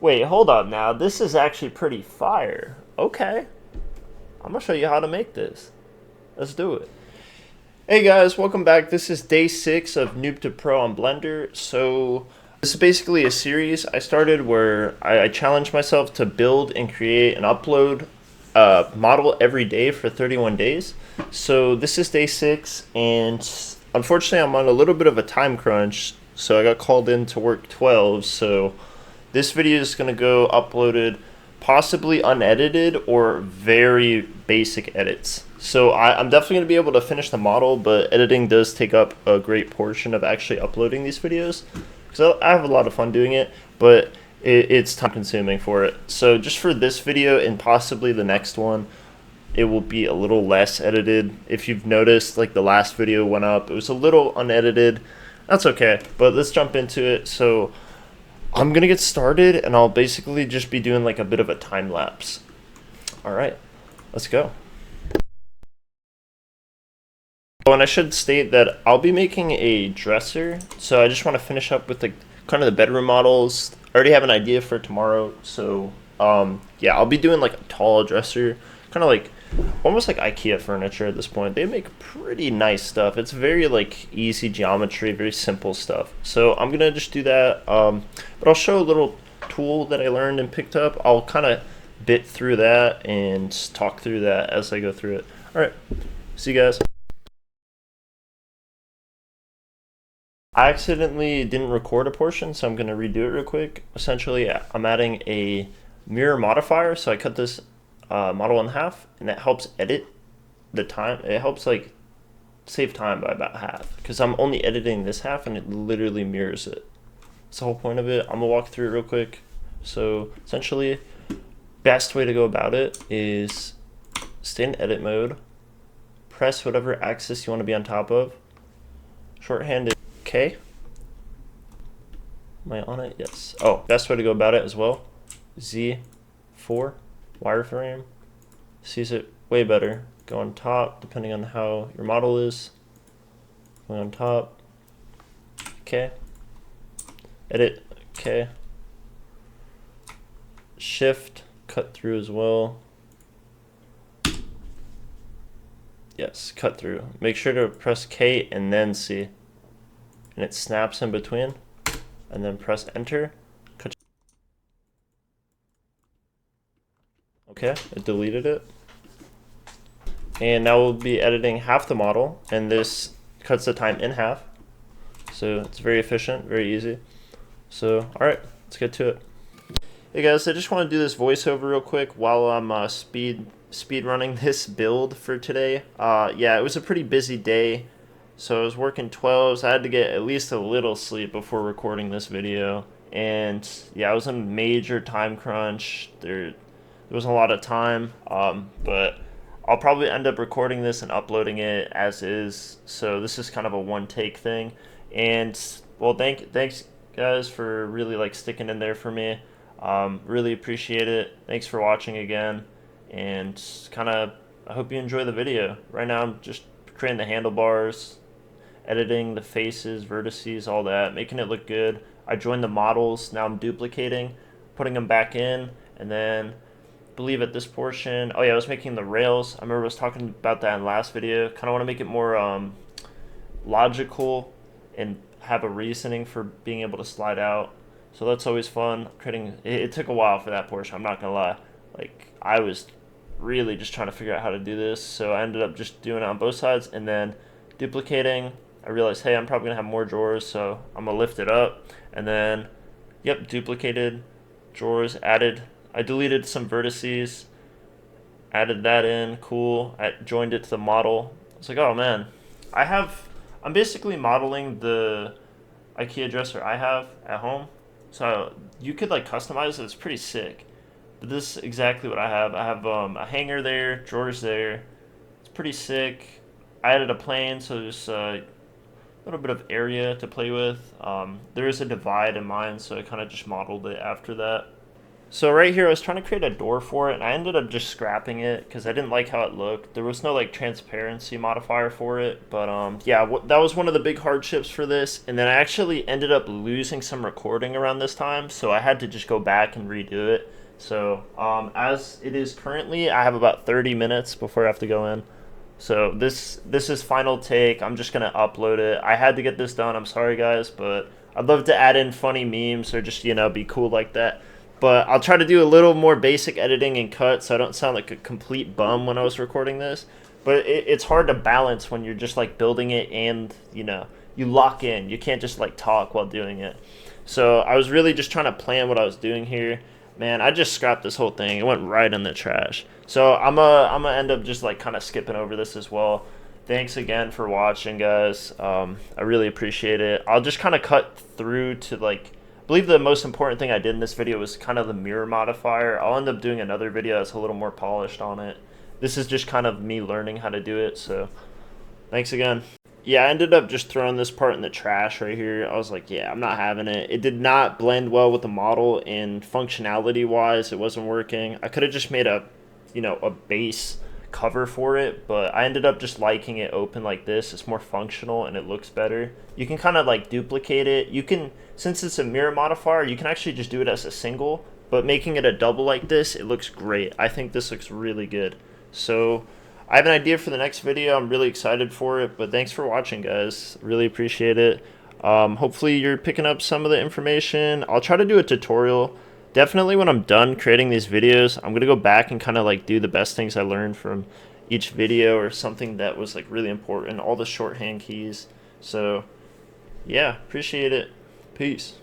Wait, hold up now. This is actually pretty fire. Okay. I'm gonna show you how to make this. Let's do it. Hey guys, welcome back. This is day 6 of Noob to Pro on Blender. So this is basically a series I started where I challenged myself to build and create and upload a model every day for 31 days. So this is day 6, and unfortunately I'm on a little bit of a time crunch, so I got called in to work 12. So this video is going to go uploaded possibly unedited or very basic edits. So I'm definitely going to be able to finish the model, but editing does take up a great portion of actually uploading these videos, because I have a lot of fun doing it, but it's time consuming for it. So just for this video and possibly the next one, it will be a little less edited. If you've noticed, like the last video went up, it was a little unedited. That's okay, but let's jump into it. So I'm gonna get started, and I'll basically just be doing like a bit of a time lapse. All right, let's go. Oh, and I should state that I'll be making a dresser, so I just want to finish up with the kind of the bedroom models. I already have an idea for tomorrow, so yeah, I'll be doing like a tall dresser, kind of like almost like IKEA furniture at this point. They make pretty nice stuff. It's very like easy geometry, very simple stuff. So I'm gonna just do that, but I'll show a little tool that I learned and picked up. I'll kind of bit through that and talk through that as I go through it. All right, see you guys. I accidentally didn't record a portion, so I'm going to redo it real quick. Essentially, I'm adding a mirror modifier, so I cut this model in half, and that helps edit the time. It helps like save time by about half, because I'm only editing this half, and it literally mirrors it. That's the whole point of it. I'm going to walk through it real quick. So essentially, best way to go about it is stay in edit mode, press whatever axis you want to be on top of, shorthanded K. Am I on it? Yes. Oh, best way to go about it as well. Z4 wireframe sees it way better. Go on top, depending on how your model is. Go on top. K. Edit. K. Shift. Cut through as well. Yes, cut through. Make sure to press K and then C. And it snaps in between, and then press enter. Okay, it deleted it. And now we'll be editing half the model, and this cuts the time in half. So it's very efficient, very easy. So, all right, let's get to it. Hey guys, I just want to do this voiceover real quick while I'm speed running this build for today. Yeah, it was a pretty busy day. So I was working 12s. I had to get at least a little sleep before recording this video. And yeah, I was in a major time crunch. There wasn't a lot of time, but I'll probably end up recording this and uploading it as is. So this is kind of a one-take thing. And well, thanks guys for really like sticking in there for me. Really appreciate it. Thanks for watching again. And kind of, I hope you enjoy the video. Right now I'm just creating the handlebars, editing the faces, vertices, all that, making it look good. I joined the models. Now I'm duplicating, putting them back in, and then I believe at this portion, oh yeah, I was making the rails. I remember I was talking about that in the last video. Kind of want to make it more logical and have a reasoning for being able to slide out. So that's always fun. Creating it took a while for that portion, I'm not gonna lie. Like, I was really just trying to figure out how to do this, so I ended up just doing it on both sides, and then duplicating. I realized, hey, I'm probably gonna have more drawers, so I'm gonna lift it up, and then, yep, duplicated drawers, added. I deleted some vertices, added that in, cool. I joined it to the model. It's like, oh man, I'm basically modeling the IKEA dresser I have at home, so you could like customize it. It's pretty sick. But this is exactly what I have. I have a hanger there, drawers there. It's pretty sick. I added a plane, so there's a little bit of area to play with. There is a divide in mine, so I kind of just modeled it after that. So right here, I was trying to create a door for it, and I ended up just scrapping it because I didn't like how it looked. There was no like transparency modifier for it, but yeah, that was one of the big hardships for this. And then I actually ended up losing some recording around this time, so I had to just go back and redo it. So as it is currently, I have about 30 minutes before I have to go in. So this is final take. I'm just gonna upload it. I had to get this done. I'm sorry guys, but I'd love to add in funny memes or just be cool like that. But I'll try to do a little more basic editing and cut so I don't sound like a complete bum when I was recording this. But it's hard to balance when you're just like building it and you lock in. You can't just like talk while doing it. So I was really just trying to plan what I was doing here. Man, I just scrapped this whole thing. It went right in the trash. So I'm gonna end up just like kind of skipping over this as well. Thanks again for watching, guys. I really appreciate it. I'll just kind of cut through to like, I believe the most important thing I did in this video was kind of the mirror modifier. I'll end up doing another video that's a little more polished on it. This is just kind of me learning how to do it, so thanks again. Yeah, I ended up just throwing this part in the trash right here. I was like, yeah, I'm not having it. It did not blend well with the model, and functionality wise, it wasn't working. I could have just made a base cover for it, but I ended up just liking it open like this. It's more functional and it looks better. You can kind of like duplicate it. You can, since it's a mirror modifier, you can actually just do it as a single, but making it a double like this, it looks great. I think this looks really good. So I have an idea for the next video. I'm really excited for it, but thanks for watching, guys. Really appreciate it. Hopefully you're picking up some of the information. I'll try to do a tutorial. Definitely when I'm done creating these videos, I'm going to go back and kind of like do the best things I learned from each video or something that was like really important, all the shorthand keys. So yeah, appreciate it. Peace.